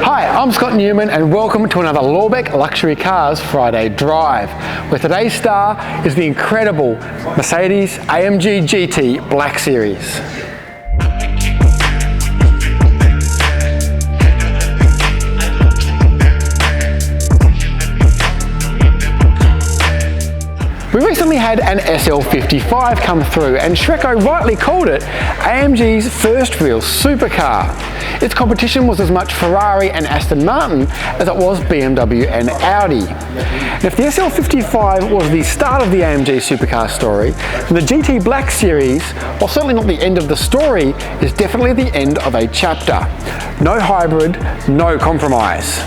Hi, I'm Scott Newman and welcome to another Lorbeck Luxury Cars Friday Drive, where today's star is the incredible Mercedes AMG GT Black Series. We recently had an SL55 come through and Shreko rightly called it AMG's first real supercar. Its competition was as much Ferrari and Aston Martin as it was BMW and Audi. And if the SL55 was the start of the AMG supercar story, then the GT Black Series, while certainly not the end of the story, is definitely the end of a chapter. No hybrid, no compromise.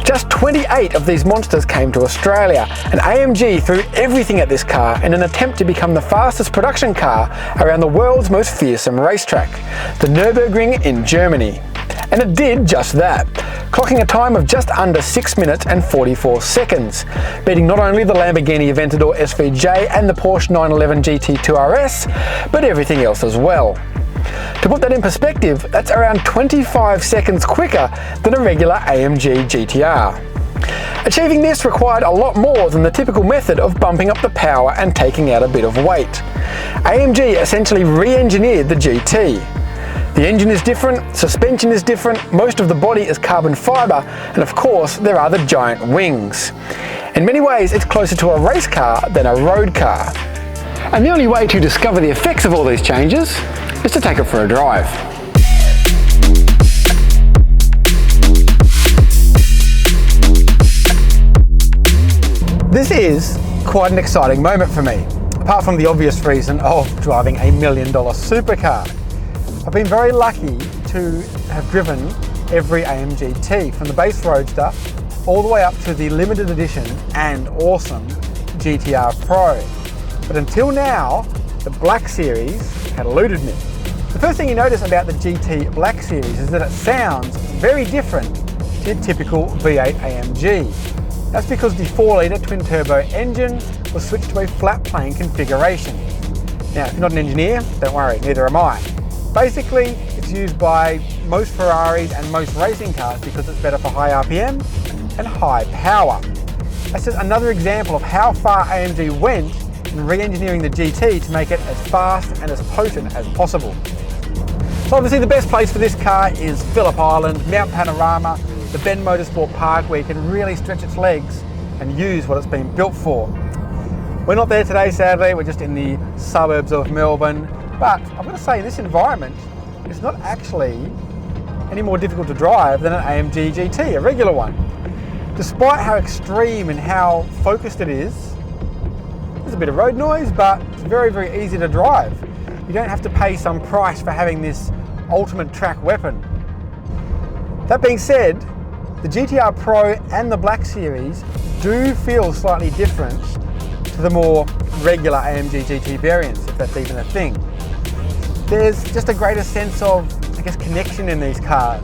Just 28 of these monsters came to Australia, and AMG threw everything at this car in an attempt to become the fastest production car around the world's most fearsome racetrack, the Nürburgring in Germany. And it did just that, clocking a time of just under 6 minutes and 44 seconds, beating not only the Lamborghini Aventador SVJ and the Porsche 911 GT2 RS, but everything else as well. To put that in perspective, that's around 25 seconds quicker than a regular AMG GTR. Achieving this required a lot more than the typical method of bumping up the power and taking out a bit of weight. AMG essentially re-engineered the GT. The engine is different, suspension is different, most of the body is carbon fibre, and of course there are the giant wings. In many ways it's closer to a race car than a road car. And the only way to discover the effects of all these changes is to take it for a drive. This is quite an exciting moment for me, apart from the obvious reason of driving a $1 million supercar. I've been very lucky to have driven every AMG T, from the base Roadster all the way up to the limited edition and awesome GTR Pro. But until now, the Black Series had eluded me. The first thing you notice about the GT Black Series is that it sounds very different to your typical V8 AMG. That's because the 4-litre twin-turbo engine was switched to a flat-plane configuration. Now, if you're not an engineer, don't worry, neither am I. Basically, it's used by most Ferraris and most racing cars because it's better for high RPM and high power. That's just another example of how far AMG went in re-engineering the GT to make it as fast and as potent as possible. So obviously the best place for this car is Phillip Island, Mount Panorama, the Bend Motorsport Park, where you can really stretch its legs and use what it's been built for. We're not there today, sadly, we're just in the suburbs of Melbourne, but I've got to say, in this environment, it's not actually any more difficult to drive than an AMG GT, a regular one. Despite how extreme and how focused it is, there's a bit of road noise, but it's very, very easy to drive. You don't have to pay some price for having this ultimate track weapon. That being said, the GTR Pro and the Black Series do feel slightly different to the more regular AMG GT variants, if that's even a thing. There's just a greater sense of, I guess, connection in these cars.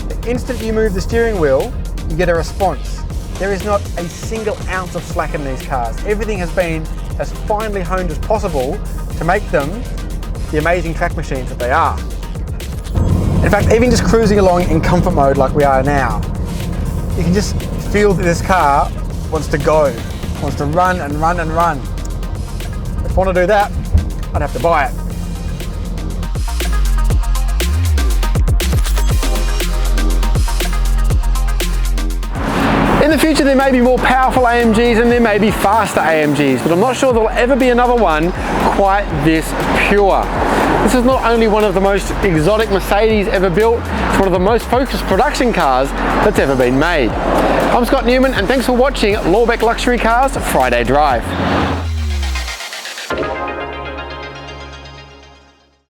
The instant you move the steering wheel, you get a response. There is not a single ounce of slack in these cars. Everything has been as finely honed as possible to make them the amazing track machines that they are. In fact, even just cruising along in comfort mode like we are now, you can just feel that this car wants to go, wants to run and run and run. If I want to do that, I'd have to buy it. In the future there may be more powerful AMGs and there may be faster AMGs, but I'm not sure there'll ever be another one quite this pure. This is not only one of the most exotic Mercedes ever built, it's one of the most focused production cars that's ever been made. I'm Scott Newman and thanks for watching Lorbeck Luxury Cars Friday Drive.